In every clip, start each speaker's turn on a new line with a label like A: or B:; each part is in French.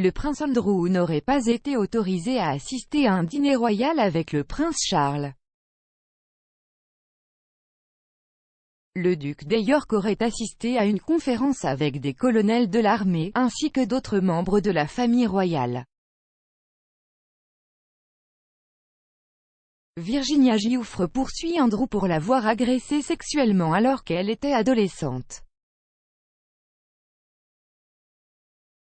A: le prince Andrew n'aurait pas été autorisé à assister à un dîner royal avec le prince Charles. Le duc de York aurait assisté à une conférence avec des colonels de l'armée, ainsi que d'autres membres de la famille royale. Virginia Giuffre poursuit Andrew pour l'avoir agressée sexuellement alors qu'elle était adolescente.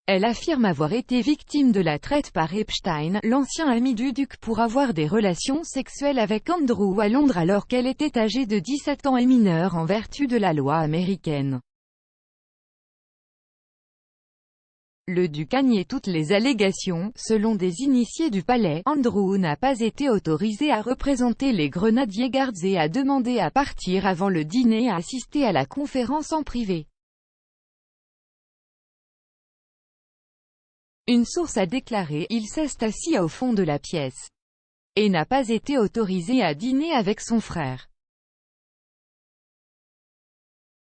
A: Elle affirme avoir été victime de la traite par Epstein, l'ancien ami du duc, pour avoir des relations sexuelles avec Andrew à Londres alors qu'elle était âgée de 17 ans et mineure en vertu de la loi américaine. Le duc a nié toutes les allégations. Selon des initiés du palais, Andrew n'a pas été autorisé à représenter les Grenadier Guards et a demandé à partir avant le dîner et à assister à la conférence en privé. Une source a déclaré « Il s'est assis au fond de la pièce » et n'a pas été autorisé à dîner avec son frère.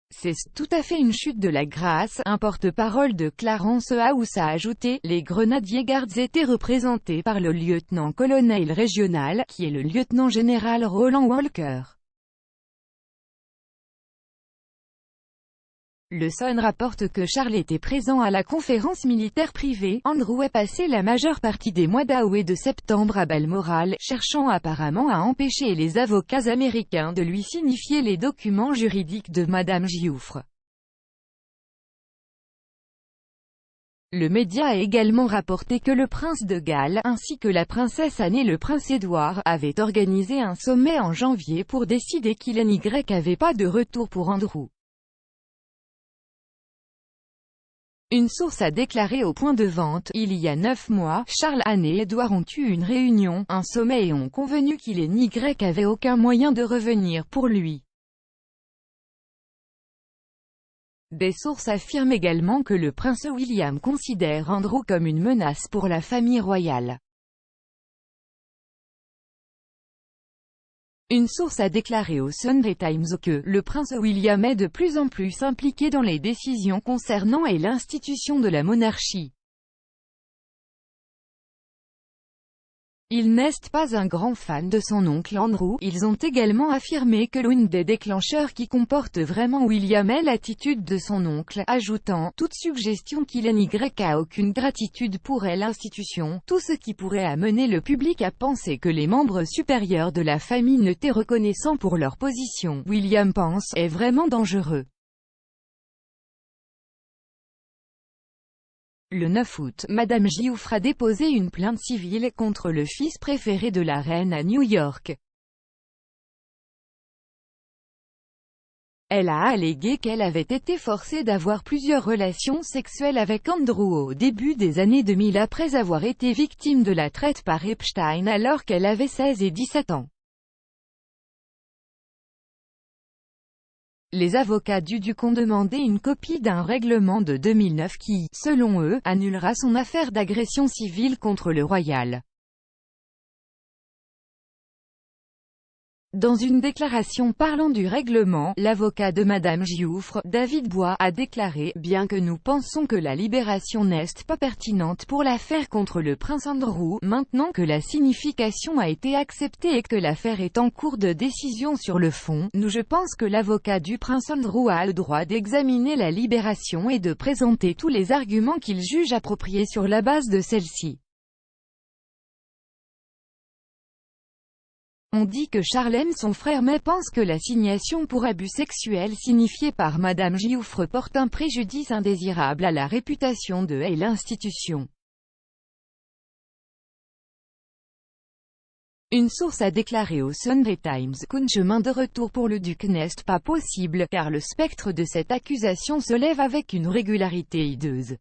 A: C'est tout à fait une chute de la grâce. Un porte-parole de Clarence House a ajouté « Les Grenadier Guards étaient représentés par le lieutenant-colonel régional, qui est le lieutenant-général Roland Walker. » Le Sun rapporte que Charles était présent à la conférence militaire privée. Andrew a passé la majeure partie des mois d'août et de septembre à Balmoral, cherchant apparemment à empêcher les avocats américains de lui signifier les documents juridiques de Madame Giuffre. Le média a également rapporté que le prince de Galles, ainsi que la princesse Anne et le prince Édouard, avaient organisé un sommet en janvier pour décider qu'il n'y avait pas de retour pour Andrew. Une source a déclaré au Point de Vente, il y a 9 mois, Charles, Anne et Édouard ont eu une réunion, un sommet et ont convenu qu'il n'y avait aucun moyen de revenir pour lui. Des sources affirment également que le prince William considère Andrew comme une menace pour la famille royale. Une source a déclaré au Sunday Times que « Le prince William est de plus en plus impliqué dans les décisions concernant et l'institution de la monarchie. Il n'est pas un grand fan de son oncle Andrew. » Ils ont également affirmé que l'un des déclencheurs qui comporte vraiment William est l'attitude de son oncle, ajoutant « Toute suggestion qu'il n'y a aucune gratitude pour l'institution, tout ce qui pourrait amener le public à penser que les membres supérieurs de la famille n'étaient reconnaissants pour leur position, William pense, est vraiment dangereux. » Le 9 août, Madame Giuffre a déposé une plainte civile contre le fils préféré de la reine à New York. Elle a allégué qu'elle avait été forcée d'avoir plusieurs relations sexuelles avec Andrew au début des années 2000 après avoir été victime de la traite par Epstein alors qu'elle avait 16 et 17 ans. Les avocats du duc ont demandé une copie d'un règlement de 2009 qui, selon eux, annulera son affaire d'agression civile contre le royal. Dans une déclaration parlant du règlement, l'avocat de Madame Giuffre, David Bois, a déclaré « Bien que nous pensons que la libération n'est pas pertinente pour l'affaire contre le prince Andrew, maintenant que la signification a été acceptée et que l'affaire est en cours de décision sur le fond, je pense que l'avocat du prince Andrew a le droit d'examiner la libération et de présenter tous les arguments qu'il juge appropriés sur la base de celle-ci. » On dit que Charles aime son frère mais pense que l'assignation pour abus sexuels signifiée par Madame Giuffre porte un préjudice indésirable à la réputation de l'institution. Une source a déclaré au Sunday Times qu'un chemin de retour pour le duc n'est pas possible, car le spectre de cette accusation se lève avec une régularité hideuse.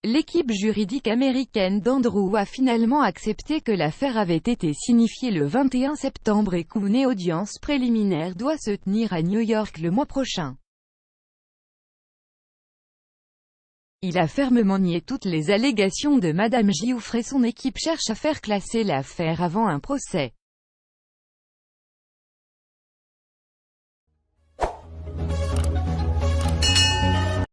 A: L'équipe juridique américaine d'Andrew a finalement accepté que l'affaire avait été signifiée le 21 septembre et qu'une audience préliminaire doit se tenir à New York le mois prochain. Il a fermement nié toutes les allégations de Madame Giuffre et son équipe cherche à faire classer l'affaire avant un procès.